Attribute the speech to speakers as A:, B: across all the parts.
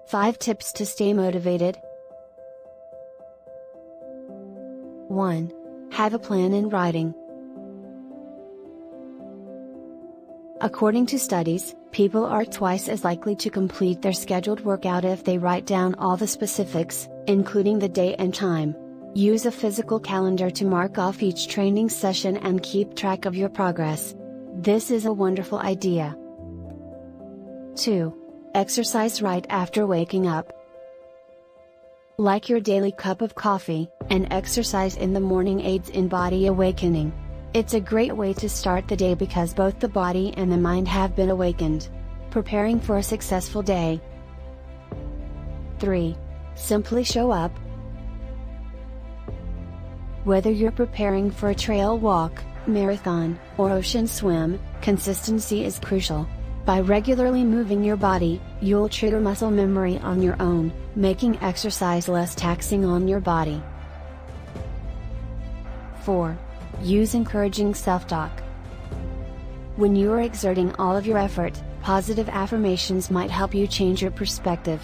A: 5 tips to stay motivated. 1. Have a plan in writing. According to studies, people are twice as likely to complete their scheduled workout if they write down all the specifics, including the day and time. Use a physical calendar to mark off each training session and keep track of your progress. This is a wonderful idea. 2. Exercise right after waking up. Like your daily cup of coffee, an exercise in the morning aids in body awakening. It's a great way to start the day because both the body and the mind have been awakened, preparing for a successful day. 3. Simply show up. Whether you're preparing for a trail walk, marathon, or ocean swim, consistency is crucial. By regularly moving your body, you'll trigger muscle memory on your own, making exercise less taxing on your body. 4. Use encouraging self-talk. When you are exerting all of your effort, positive affirmations might help you change your perspective.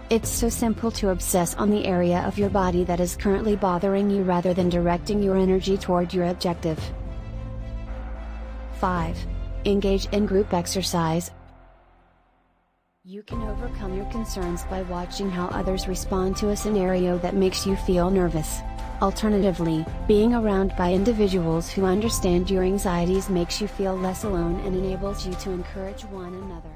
A: It's so simple to obsess on the area of your body that is currently bothering you rather than directing your energy toward your objective. 5. Engage in group exercise. You can overcome your concerns by watching how others respond to a scenario that makes you feel nervous. Alternatively, being around by individuals who understand your anxieties makes you feel less alone and enables you to encourage one another.